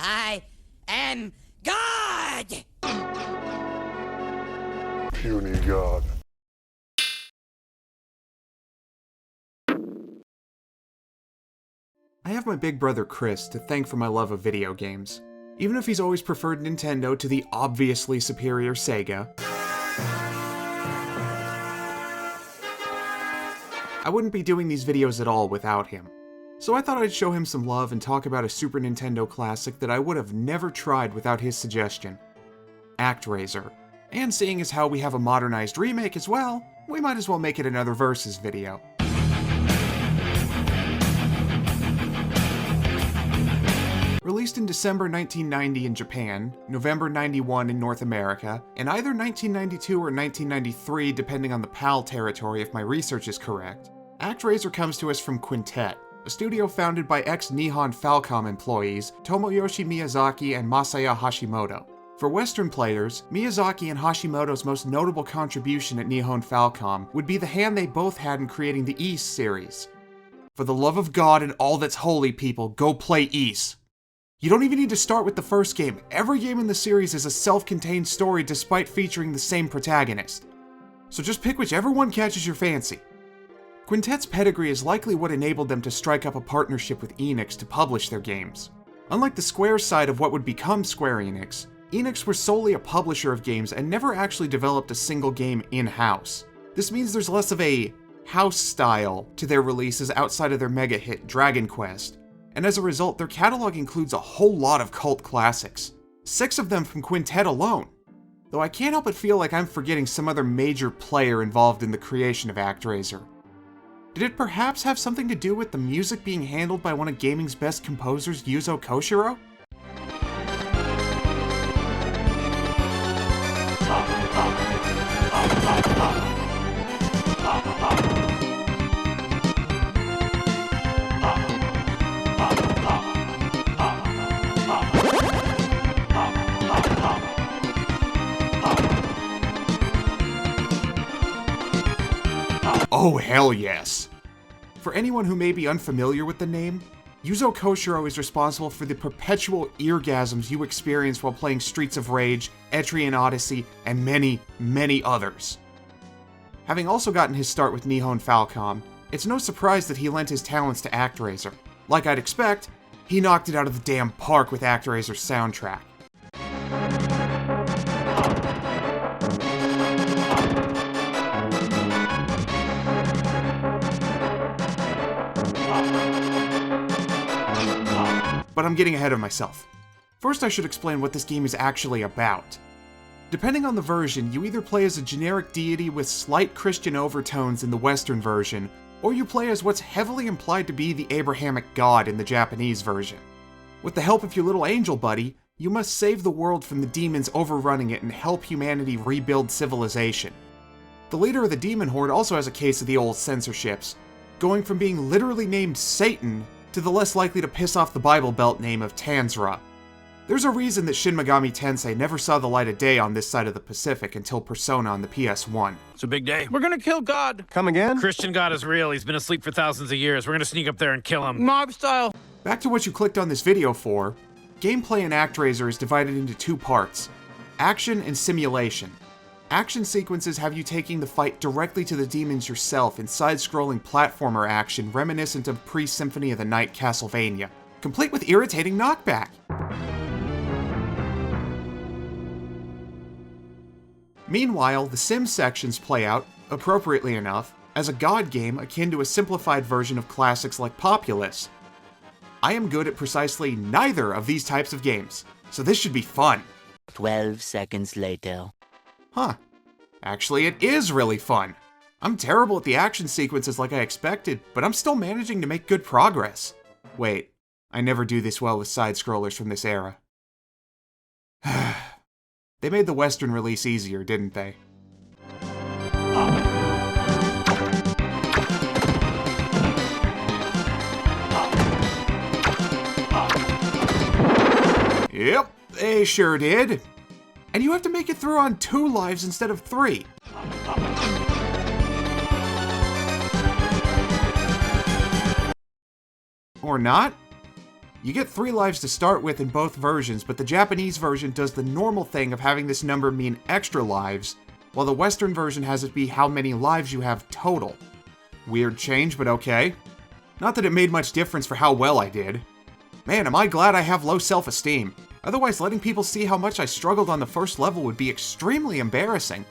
I am God! Puny God. I have my big brother Chris to thank for my love of video games. Even if he's always preferred Nintendo to the obviously superior Sega, I wouldn't be doing these videos at all without him. So I thought I'd show him some love and talk about a Super Nintendo classic that I would have never tried without his suggestion, Actraiser. And seeing as how we have a modernized remake as well, we might as well make it another Versus video. Released in December 1990 in Japan, November 91 in North America, and either 1992 or 1993 depending on the PAL territory if my research is correct, Actraiser comes to us from Quintet, a studio founded by ex-Nihon Falcom employees Tomoyoshi Miyazaki and Masaya Hashimoto. For Western players, Miyazaki and Hashimoto's most notable contribution at Nihon Falcom would be the hand they both had in creating the Ys series. For the love of God and all that's holy, people, go play Ys. You don't even need to start with the first game. Every game in the series is a self-contained story despite featuring the same protagonist. So just pick whichever one catches your fancy. Quintet's pedigree is likely what enabled them to strike up a partnership with Enix to publish their games. Unlike the Square side of what would become Square Enix, Enix were solely a publisher of games and never actually developed a single game in-house. This means there's less of a house style to their releases outside of their mega hit Dragon Quest, and as a result, their catalog includes a whole lot of cult classics. 6 of them from Quintet alone. Though I can't help but feel like I'm forgetting some other major player involved in the creation of Actraiser. Did it perhaps have something to do with the music being handled by one of gaming's best composers, Yuzo Koshiro? Oh, hell yes! For anyone who may be unfamiliar with the name, Yuzo Koshiro is responsible for the perpetual eargasms you experience while playing Streets of Rage, Etrian Odyssey, and many, many others. Having also gotten his start with Nihon Falcom, it's no surprise that he lent his talents to Actraiser. Like I'd expect, he knocked it out of the damn park with Actraiser's soundtrack. But I'm getting ahead of myself. First, I should explain what this game is actually about. Depending on the version, you either play as a generic deity with slight Christian overtones in the Western version, or you play as what's heavily implied to be the Abrahamic God in the Japanese version. With the help of your little angel buddy, you must save the world from the demons overrunning it and help humanity rebuild civilization. The leader of the demon horde also has a case of the old censorships, going from being literally named Satan to the less likely to piss off the Bible Belt name of Tanzra. There's a reason that Shin Megami Tensei never saw the light of day on this side of the Pacific until Persona on the PS1. It's a big day. We're gonna kill God. Come again? Christian God is real. He's been asleep for thousands of years. We're gonna sneak up there and kill him. Mob style. Back to what you clicked on this video for, gameplay in Actraiser is divided into 2 parts, action and simulation. Action sequences have you taking the fight directly to the demons yourself in side-scrolling platformer action reminiscent of pre-Symphony of the Night Castlevania, complete with irritating knockback. Meanwhile, the sim sections play out, appropriately enough, as a god game akin to a simplified version of classics like Populous. I am good at precisely neither of these types of games, so this should be fun. 12 seconds later. Huh. Actually, it is really fun. I'm terrible at the action sequences like I expected, but I'm still managing to make good progress. Wait, I never do this well with side-scrollers from this era. They made the Western release easier, didn't they? Yep, they sure did. And you have to make it through on 2 lives instead of 3. Or not? You get 3 lives to start with in both versions, but the Japanese version does the normal thing of having this number mean extra lives, while the Western version has it be how many lives you have total. Weird change, but okay. Not that it made much difference for how well I did. Man, am I glad I have low self-esteem. Otherwise, letting people see how much I struggled on the first level would be extremely embarrassing.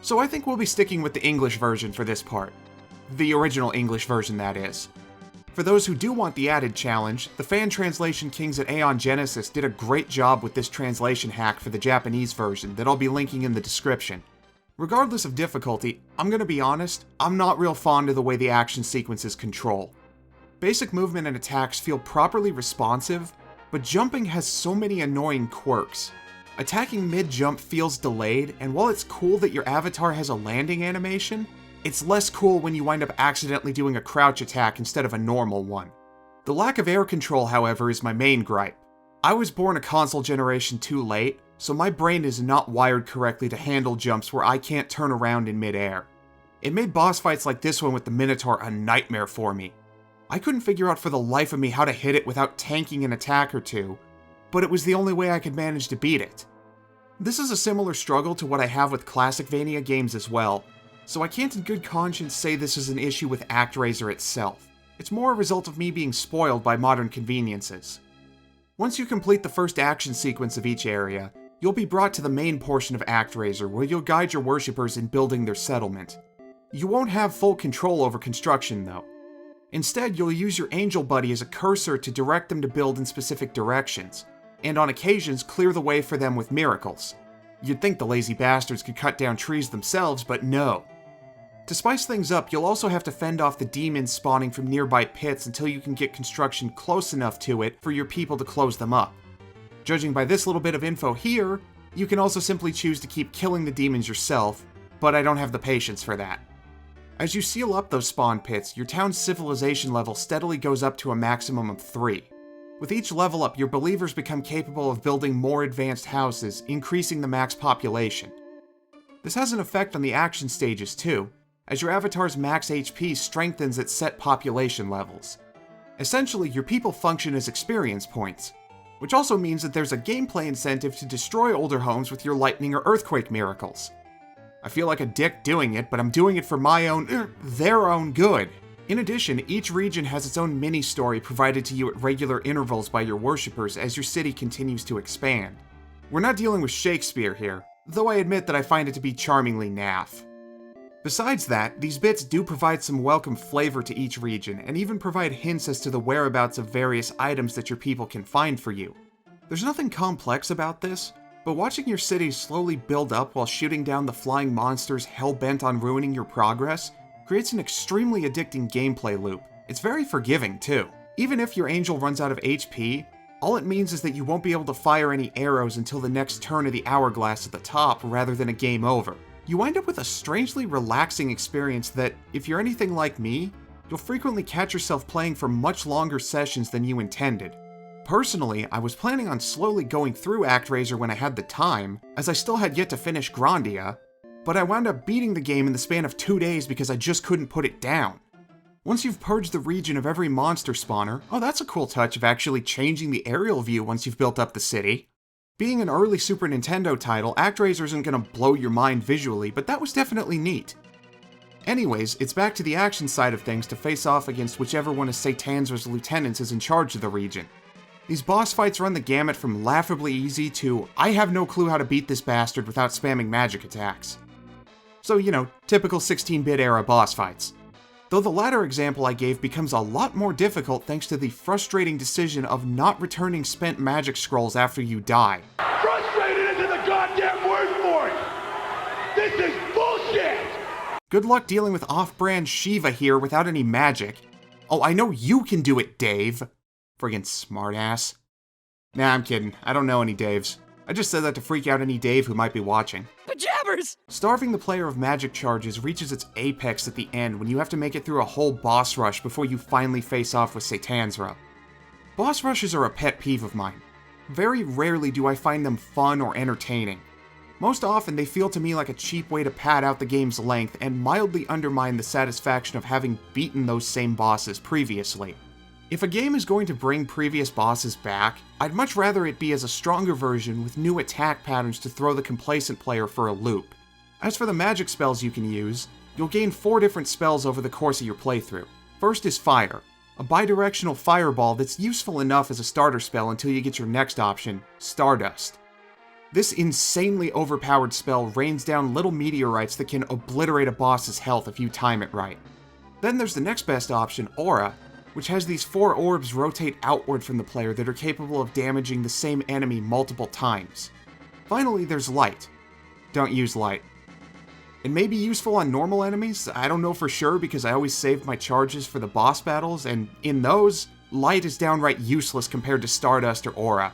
So I think we'll be sticking with the English version for this part. The original English version, that is. For those who do want the added challenge, the fan translation kings at Aeon Genesis did a great job with this translation hack for the Japanese version that I'll be linking in the description. Regardless of difficulty, I'm gonna be honest, I'm not real fond of the way the action sequences control. Basic movement and attacks feel properly responsive, but jumping has so many annoying quirks. Attacking mid-jump feels delayed, and while it's cool that your avatar has a landing animation, it's less cool when you wind up accidentally doing a crouch attack instead of a normal one. The lack of air control, however, is my main gripe. I was born a console generation too late, so my brain is not wired correctly to handle jumps where I can't turn around in mid-air. It made boss fights like this one with the Minotaur a nightmare for me. I couldn't figure out for the life of me how to hit it without tanking an attack or two, but it was the only way I could manage to beat it. This is a similar struggle to what I have with classic Vania games as well, so I can't in good conscience say this is an issue with Actraiser itself. It's more a result of me being spoiled by modern conveniences. Once you complete the first action sequence of each area, you'll be brought to the main portion of Actraiser where you'll guide your worshippers in building their settlement. You won't have full control over construction though. Instead, you'll use your angel buddy as a cursor to direct them to build in specific directions, and on occasions clear the way for them with miracles. You'd think the lazy bastards could cut down trees themselves, but no. To spice things up, you'll also have to fend off the demons spawning from nearby pits until you can get construction close enough to it for your people to close them up. Judging by this little bit of info here, you can also simply choose to keep killing the demons yourself, but I don't have the patience for that. As you seal up those spawn pits, your town's civilization level steadily goes up to a maximum of 3. With each level up, your believers become capable of building more advanced houses, increasing the max population. This has an effect on the action stages too, as your avatar's max HP strengthens at set population levels. Essentially, your people function as experience points, which also means that there's a gameplay incentive to destroy older homes with your lightning or earthquake miracles. I feel like a dick doing it, but I'm doing it for my own, their own good. In addition, each region has its own mini-story provided to you at regular intervals by your worshippers as your city continues to expand. We're not dealing with Shakespeare here, though I admit that I find it to be charmingly naff. Besides that, these bits do provide some welcome flavor to each region, and even provide hints as to the whereabouts of various items that your people can find for you. There's nothing complex about this, but watching your city slowly build up while shooting down the flying monsters hell-bent on ruining your progress creates an extremely addicting gameplay loop. It's very forgiving, too. Even if your angel runs out of HP, all it means is that you won't be able to fire any arrows until the next turn of the hourglass at the top rather than a game over. You wind up with a strangely relaxing experience that, if you're anything like me, you'll frequently catch yourself playing for much longer sessions than you intended. Personally, I was planning on slowly going through Actraiser when I had the time, as I still had yet to finish Grandia, but I wound up beating the game in the span of 2 days because I just couldn't put it down. Once you've purged the region of every monster spawner, oh, that's a cool touch of actually changing the aerial view once you've built up the city. Being an early Super Nintendo title, Actraiser isn't gonna blow your mind visually, but that was definitely neat. Anyways, it's back to the action side of things to face off against whichever one of Satanzra's lieutenants is in charge of the region. These boss fights run the gamut from laughably easy to, I have no clue how to beat this bastard without spamming magic attacks. So, you know, typical 16-bit era boss fights. Though the latter example I gave becomes a lot more difficult thanks to the frustrating decision of not returning spent magic scrolls after you die. Frustrated isn't the goddamn word for it! This is bullshit! Good luck dealing with off-brand Shiva here without any magic. Oh, I know you can do it, Dave. Friggin' smartass. Nah, I'm kidding. I don't know any Daves. I just said that to freak out any Dave who might be watching. Pajabbers! Starving the player of magic charges reaches its apex at the end when you have to make it through a whole boss rush before you finally face off with Satanzra. Boss rushes are a pet peeve of mine. Very rarely do I find them fun or entertaining. Most often they feel to me like a cheap way to pad out the game's length and mildly undermine the satisfaction of having beaten those same bosses previously. If a game is going to bring previous bosses back, I'd much rather it be as a stronger version with new attack patterns to throw the complacent player for a loop. As for the magic spells you can use, you'll gain 4 different spells over the course of your playthrough. First is Fire, a bidirectional fireball that's useful enough as a starter spell until you get your next option, Stardust. This insanely overpowered spell rains down little meteorites that can obliterate a boss's health if you time it right. Then there's the next best option, Aura, which has these 4 orbs rotate outward from the player that are capable of damaging the same enemy multiple times. Finally, there's Light. Don't use Light. It may be useful on normal enemies, I don't know for sure because I always saved my charges for the boss battles, and in those, Light is downright useless compared to Stardust or Aura.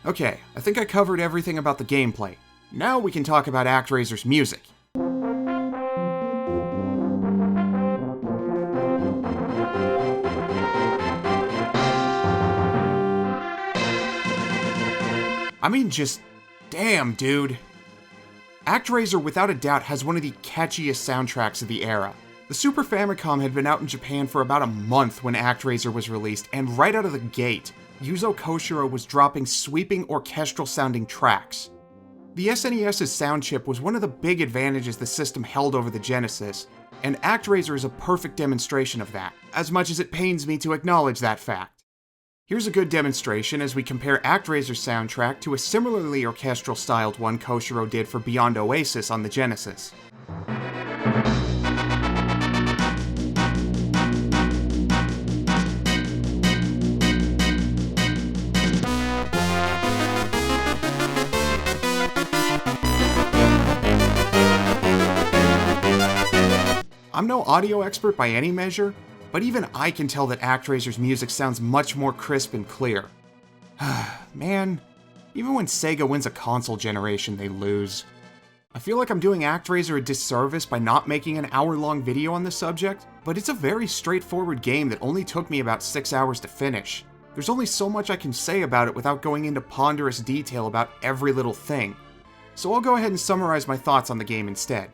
Okay, I think I covered everything about the gameplay. Now we can talk about Actraiser's music. I mean, just damn, dude. Actraiser without a doubt has one of the catchiest soundtracks of the era. The Super Famicom had been out in Japan for about a month when Actraiser was released, and right out of the gate, Yuzo Koshiro was dropping sweeping orchestral-sounding tracks. The SNES's sound chip was one of the big advantages the system held over the Genesis, and Actraiser is a perfect demonstration of that, as much as it pains me to acknowledge that fact. Here's a good demonstration as we compare Actraiser's soundtrack to a similarly orchestral-styled one Koshiro did for Beyond Oasis on the Genesis. I'm no audio expert by any measure, but even I can tell that Actraiser's music sounds much more crisp and clear. Man, even when Sega wins a console generation, they lose. I feel like I'm doing Actraiser a disservice by not making an hour-long video on this subject, but it's a very straightforward game that only took me about 6 hours to finish. There's only so much I can say about it without going into ponderous detail about every little thing. So I'll go ahead and summarize my thoughts on the game instead.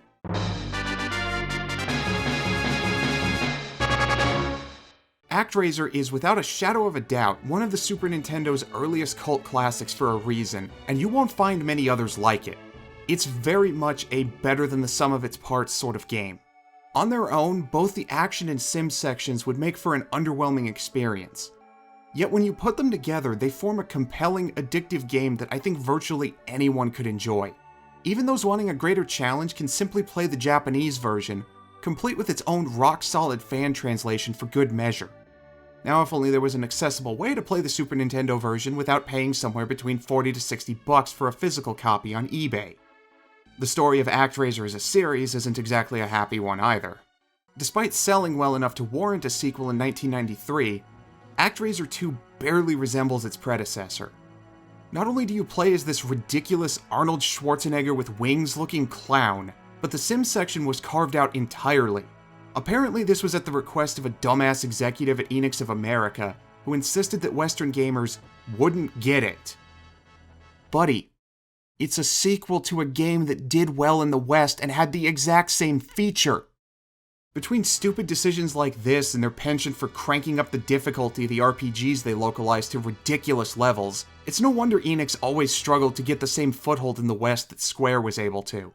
Actraiser is, without a shadow of a doubt, one of the Super Nintendo's earliest cult classics for a reason, and you won't find many others like it. It's very much a better than the sum of its parts sort of game. On their own, both the action and sim sections would make for an underwhelming experience. Yet when you put them together, they form a compelling, addictive game that I think virtually anyone could enjoy. Even those wanting a greater challenge can simply play the Japanese version, complete with its own rock-solid fan translation for good measure. Now, if only there was an accessible way to play the Super Nintendo version without paying somewhere between $40 to $60 for a physical copy on eBay. The story of Actraiser as a series isn't exactly a happy one either. Despite selling well enough to warrant a sequel in 1993, Actraiser 2 barely resembles its predecessor. Not only do you play as this ridiculous Arnold Schwarzenegger with wings looking clown, but the sim section was carved out entirely. Apparently this was at the request of a dumbass executive at Enix of America, who insisted that Western gamers wouldn't get it. Buddy, it's a sequel to a game that did well in the West and had the exact same feature. Between stupid decisions like this and their penchant for cranking up the difficulty of the RPGs they localized to ridiculous levels, it's no wonder Enix always struggled to get the same foothold in the West that Square was able to.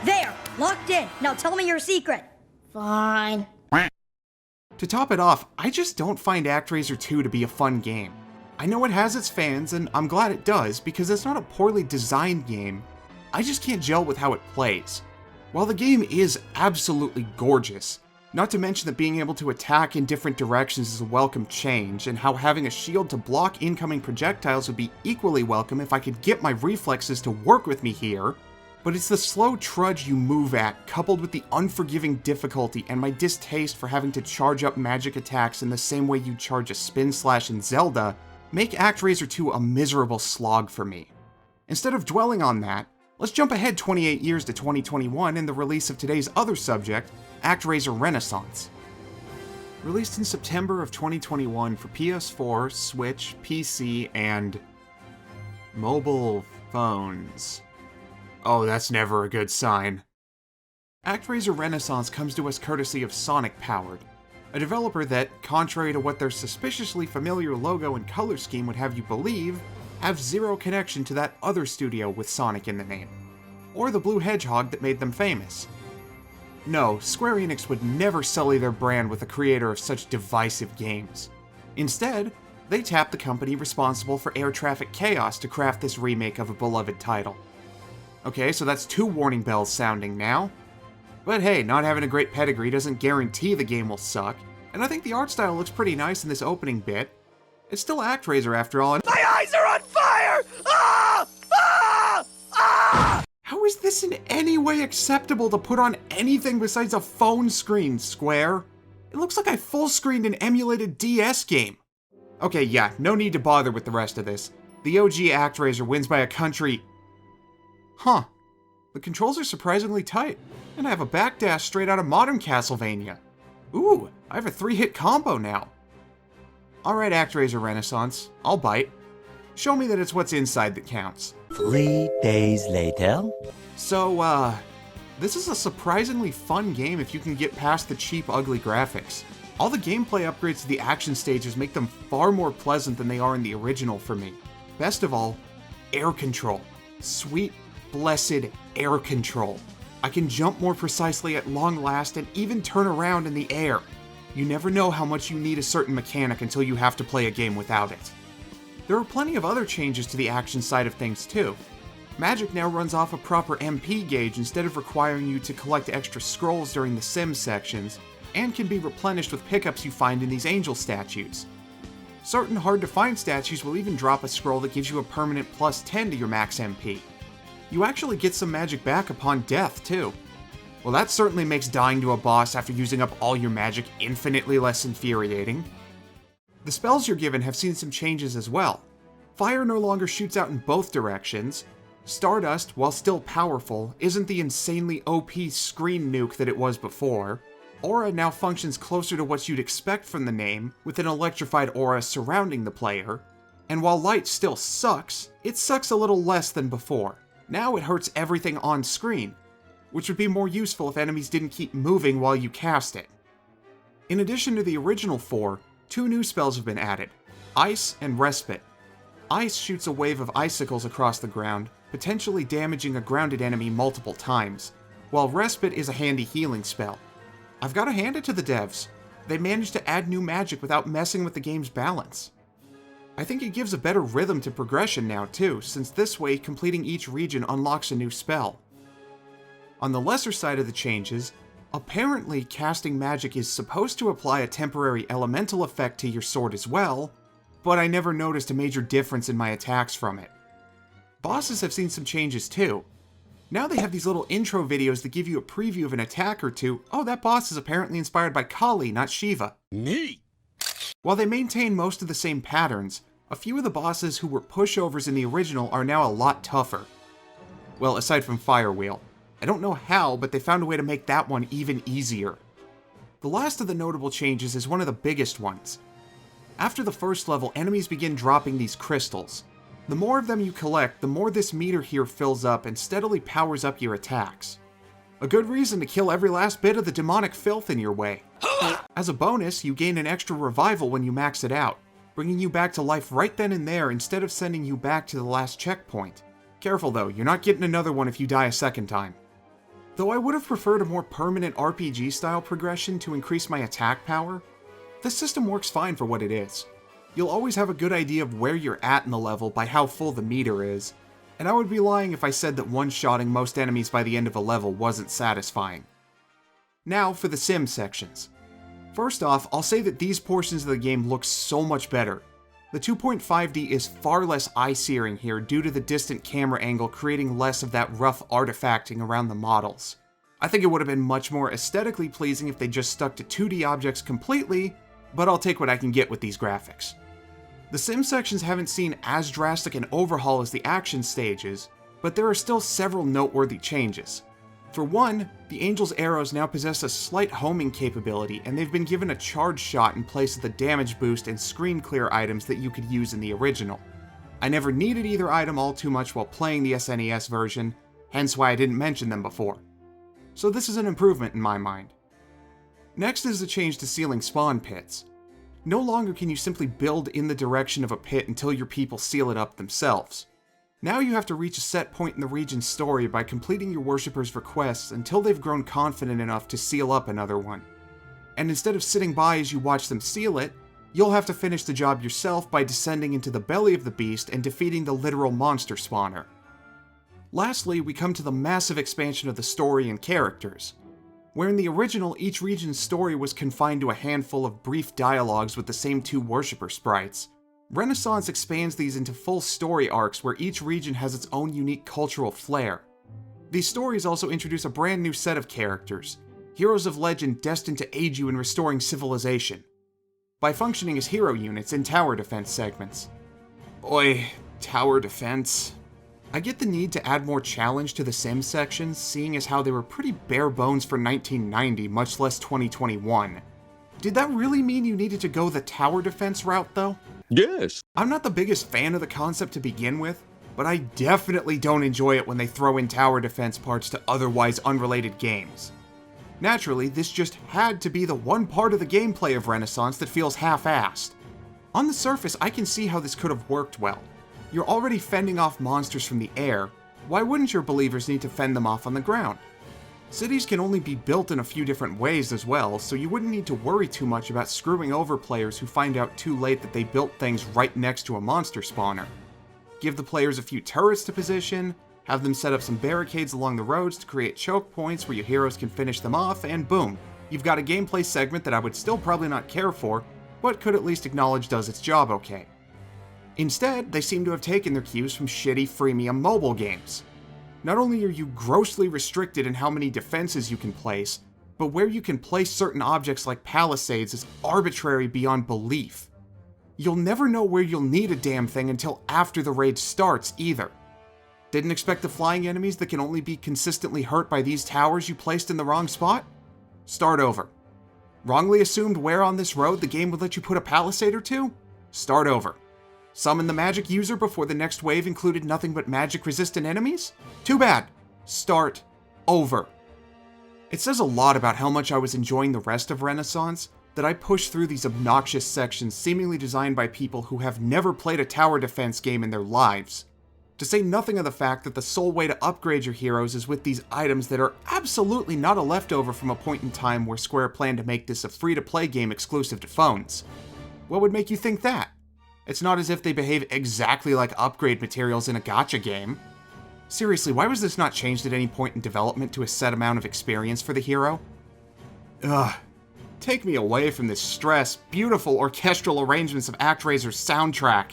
There! Locked in! Now tell me your secret! Fine. To top it off, I just don't find Actraiser 2 to be a fun game. I know it has its fans, and I'm glad it does, because it's not a poorly designed game. I just can't gel with how it plays. While the game is absolutely gorgeous, not to mention that being able to attack in different directions is a welcome change, and how having a shield to block incoming projectiles would be equally welcome if I could get my reflexes to work with me here, but it's the slow trudge you move at, coupled with the unforgiving difficulty and my distaste for having to charge up magic attacks in the same way you charge a spin slash in Zelda, make Actraiser 2 a miserable slog for me. Instead of dwelling on that, let's jump ahead 28 years to 2021 and the release of today's other subject, Actraiser Renaissance. Released in September of 2021 for PS4, Switch, PC, and mobile phones. Oh, that's never a good sign. Actraiser Renaissance comes to us courtesy of Sonic Powered. a developer that, contrary to what their suspiciously familiar logo and color scheme would have you believe, have zero connection to that other studio with Sonic in the name, or the blue hedgehog that made them famous. No, Square Enix would never sully their brand with the creator of such divisive games. Instead, they tapped the company responsible for air traffic chaos to craft this remake of a beloved title. Okay, so that's 2 warning bells sounding now. But hey, not having a great pedigree doesn't guarantee the game will suck, and I think the art style looks pretty nice in this opening bit. It's still Actraiser after all, and My eyes are on fire! Ah! Ah! Ah! how is this in any way acceptable to put on anything besides a phone screen, Square? It looks like I full-screened an emulated DS game. Okay, yeah, no need to bother with the rest of this. The OG Actraiser wins by a country... Huh. The controls are surprisingly tight, and I have a backdash straight out of modern Castlevania. Ooh, I have a 3-hit combo now. Alright, Actraiser Renaissance, I'll bite. Show me that it's what's inside that counts. 3 days later. So, this is a surprisingly fun game if you can get past the cheap, ugly graphics. All the gameplay upgrades to the action stages make them far more pleasant than they are in the original for me. Best of all, air control. Sweet, blessed air control. I can jump more precisely at long last and even turn around in the air. You never know how much you need a certain mechanic until you have to play a game without it. There are plenty of other changes to the action side of things too. Magic now runs off a proper MP gauge instead of requiring you to collect extra scrolls during the sim sections, and can be replenished with pickups you find in these angel statues. Certain hard-to-find statues will even drop a scroll that gives you a permanent plus 10 to your max MP. You actually get some magic back upon death, too. Well, that certainly makes dying to a boss after using up all your magic infinitely less infuriating. The spells you're given have seen some changes as well. Fire no longer shoots out in both directions. Stardust, while still powerful, isn't the insanely OP screen nuke that it was before. Aura now functions closer to what you'd expect from the name, with an electrified aura surrounding the player. And while light still sucks, it sucks a little less than before. Now it hurts everything on screen, which would be more useful if enemies didn't keep moving while you cast it. In addition to the original 4, 2 new spells have been added, Ice and Respite. Ice shoots a wave of icicles across the ground, potentially damaging a grounded enemy multiple times, while Respite is a handy healing spell. I've got to hand it to the devs. They managed to add new magic without messing with the game's balance. I think it gives a better rhythm to progression now too, since this way completing each region unlocks a new spell. On the lesser side of the changes, apparently casting magic is supposed to apply a temporary elemental effect to your sword as well, but I never noticed a major difference in my attacks from it. Bosses have seen some changes too. Now they have these little intro videos that give you a preview of an attack or two. Oh, that boss is apparently inspired by Kali, not Shiva. Neat. While they maintain most of the same patterns, a few of the bosses who were pushovers in the original are now a lot tougher. Well, aside from Firewheel. I don't know how, but they found a way to make that one even easier. The last of the notable changes is one of the biggest ones. After the first level, enemies begin dropping these crystals. The more of them you collect, the more this meter here fills up and steadily powers up your attacks. A good reason to kill every last bit of the demonic filth in your way. As a bonus, you gain an extra revival when you max it out, bringing you back to life right then and there instead of sending you back to the last checkpoint. Careful though, you're not getting another one if you die a second time. Though I would have preferred a more permanent RPG-style progression to increase my attack power, this system works fine for what it is. You'll always have a good idea of where you're at in the level by how full the meter is, and I would be lying if I said that one-shotting most enemies by the end of a level wasn't satisfying. Now for the sim sections. First off, I'll say that these portions of the game look so much better. The 2.5D is far less eye-searing here due to the distant camera angle creating less of that rough artifacting around the models. I think it would have been much more aesthetically pleasing if they just stuck to 2D objects completely, but I'll take what I can get with these graphics. The sim sections haven't seen as drastic an overhaul as the action stages, but there are still several noteworthy changes. For one, the Angel's arrows now possess a slight homing capability, and they've been given a charge shot in place of the damage boost and screen clear items that you could use in the original. I never needed either item all too much while playing the SNES version, hence why I didn't mention them before. So this is an improvement in my mind. Next is the change to sealing spawn pits. No longer can you simply build in the direction of a pit until your people seal it up themselves. Now you have to reach a set point in the region's story by completing your worshippers' requests until they've grown confident enough to seal up another one. And instead of sitting by as you watch them seal it, you'll have to finish the job yourself by descending into the belly of the beast and defeating the literal monster spawner. Lastly, we come to the massive expansion of the story and characters. Where in the original, each region's story was confined to a handful of brief dialogues with the same two worshipper sprites, Renaissance expands these into full story arcs where each region has its own unique cultural flair. These stories also introduce a brand new set of characters, heroes of legend destined to aid you in restoring civilization, by functioning as hero units in tower defense segments. Oi, tower defense. I get the need to add more challenge to the Sims sections, seeing as how they were pretty bare bones for 1990, much less 2021. Did that really mean you needed to go the tower defense route, though? Yes. I'm not the biggest fan of the concept to begin with, but I definitely don't enjoy it when they throw in tower defense parts to otherwise unrelated games. Naturally, this just had to be the one part of the gameplay of Renaissance that feels half-assed. On the surface, I can see how this could have worked well. You're already fending off monsters from the air, why wouldn't your believers need to fend them off on the ground? Cities can only be built in a few different ways as well, so you wouldn't need to worry too much about screwing over players who find out too late that they built things right next to a monster spawner. Give the players a few turrets to position, have them set up some barricades along the roads to create choke points where your heroes can finish them off, and boom, you've got a gameplay segment that I would still probably not care for, but could at least acknowledge does its job okay. Instead, they seem to have taken their cues from shitty freemium mobile games. Not only are you grossly restricted in how many defenses you can place, but where you can place certain objects like palisades is arbitrary beyond belief. You'll never know where you'll need a damn thing until after the raid starts, either. Didn't expect the flying enemies that can only be consistently hurt by these towers you placed in the wrong spot? Start over. Wrongly assumed where on this road the game would let you put a palisade or two? Start over. Summon the magic user before the next wave included nothing but magic-resistant enemies? Too bad. Start over. It says a lot about how much I was enjoying the rest of Renaissance that I pushed through these obnoxious sections seemingly designed by people who have never played a tower defense game in their lives. To say nothing of the fact that the sole way to upgrade your heroes is with these items that are absolutely not a leftover from a point in time where Square planned to make this a free-to-play game exclusive to phones. What would make you think that? It's not as if they behave exactly like upgrade materials in a gacha game. Seriously, why was this not changed at any point in development to a set amount of experience for the hero? Ugh. Take me away from this stress, beautiful orchestral arrangements of Actraiser's soundtrack.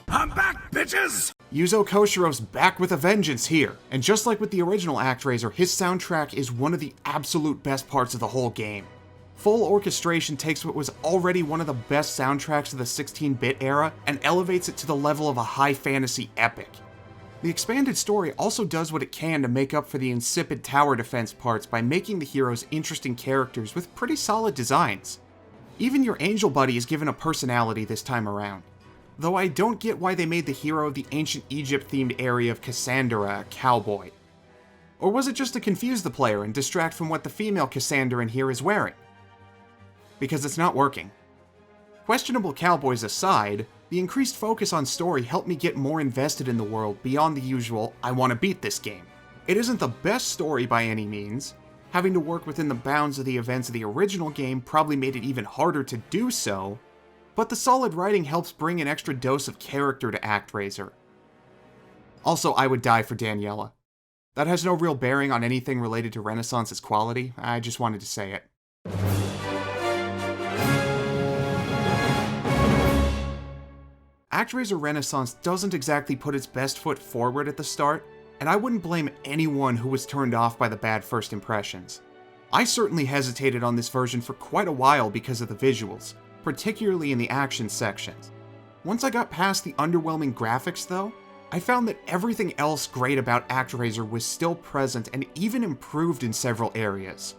I'm back, bitches! Yuzo Koshiro's back with a vengeance here, and just like with the original Actraiser, his soundtrack is one of the absolute best parts of the whole game. Full orchestration takes what was already one of the best soundtracks of the 16-bit era and elevates it to the level of a high fantasy epic. The expanded story also does what it can to make up for the insipid tower defense parts by making the heroes interesting characters with pretty solid designs. Even your angel buddy is given a personality this time around. Though I don't get why they made the hero of the ancient Egypt-themed area of Cassandra a cowboy. Or was it just to confuse the player and distract from what the female Cassandra in here is wearing? Because it's not working. Questionable cowboys aside, the increased focus on story helped me get more invested in the world beyond the usual, I want to beat this game. It isn't the best story by any means. Having to work within the bounds of the events of the original game probably made it even harder to do so, but the solid writing helps bring an extra dose of character to Actraiser. Also, I would die for Daniela. That has no real bearing on anything related to Renaissance's quality, I just wanted to say it. Actraiser Renaissance doesn't exactly put its best foot forward at the start, and I wouldn't blame anyone who was turned off by the bad first impressions. I certainly hesitated on this version for quite a while because of the visuals, particularly in the action sections. Once I got past the underwhelming graphics though, I found that everything else great about Actraiser was still present and even improved in several areas.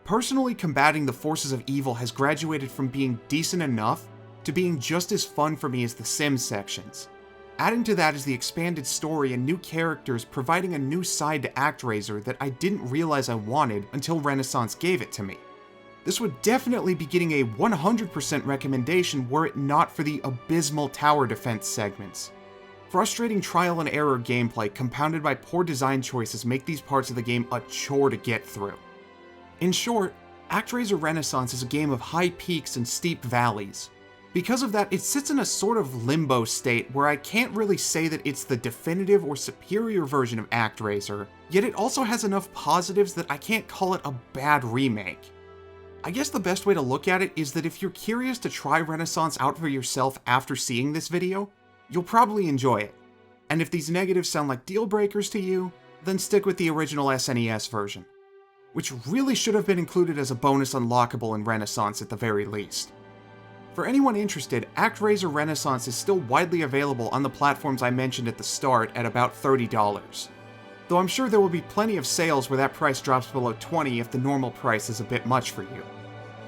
Personally, combating the forces of evil has graduated from being decent enough to being just as fun for me as the Sims sections. Adding to that is the expanded story and new characters providing a new side to Actraiser that I didn't realize I wanted until Renaissance gave it to me. This would definitely be getting a 100% recommendation were it not for the abysmal tower defense segments. Frustrating trial and error gameplay compounded by poor design choices make these parts of the game a chore to get through. In short, Actraiser Renaissance is a game of high peaks and steep valleys. Because of that, it sits in a sort of limbo state where I can't really say that it's the definitive or superior version of Actraiser, yet it also has enough positives that I can't call it a bad remake. I guess the best way to look at it is that if you're curious to try Renaissance out for yourself after seeing this video, you'll probably enjoy it. And if these negatives sound like deal breakers to you, then stick with the original SNES version, which really should have been included as a bonus unlockable in Renaissance at the very least. For anyone interested, Actraiser Renaissance is still widely available on the platforms I mentioned at the start at about $30. Though I'm sure there will be plenty of sales where that price drops below $20 if the normal price is a bit much for you.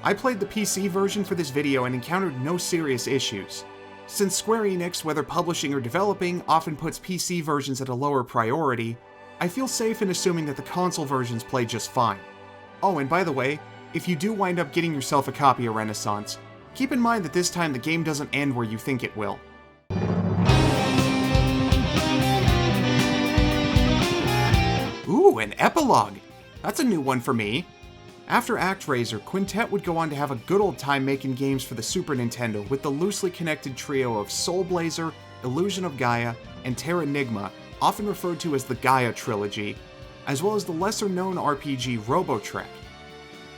I played the PC version for this video and encountered no serious issues. Since Square Enix, whether publishing or developing, often puts PC versions at a lower priority, I feel safe in assuming that the console versions play just fine. Oh, and by the way, if you do wind up getting yourself a copy of Renaissance, keep in mind that this time the game doesn't end where you think it will. Ooh, an epilogue! That's a new one for me. After Actraiser, Quintet would go on to have a good old time making games for the Super Nintendo with the loosely connected trio of Soul Blazer, Illusion of Gaia, and Terranigma, often referred to as the Gaia trilogy, as well as the lesser-known RPG Robotrek,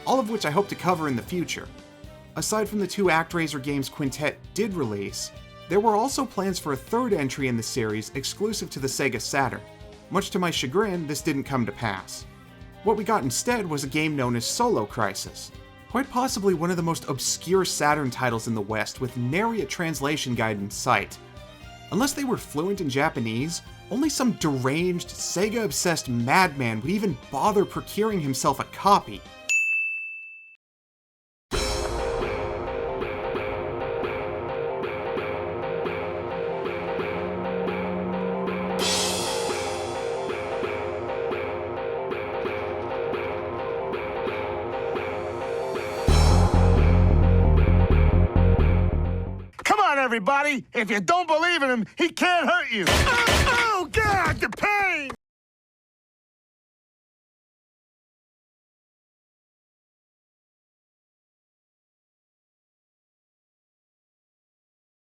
all of which I hope to cover in the future. Aside from the two Actraiser games Quintet did release, there were also plans for a third entry in the series exclusive to the Sega Saturn. Much to my chagrin, this didn't come to pass. What we got instead was a game known as Solo Crisis, quite possibly one of the most obscure Saturn titles in the West with nary a translation guide in sight. Unless they were fluent in Japanese, only some deranged, Sega-obsessed madman would even bother procuring himself a copy. Everybody, if you don't believe in him, he can't hurt you. Oh, God, the pain!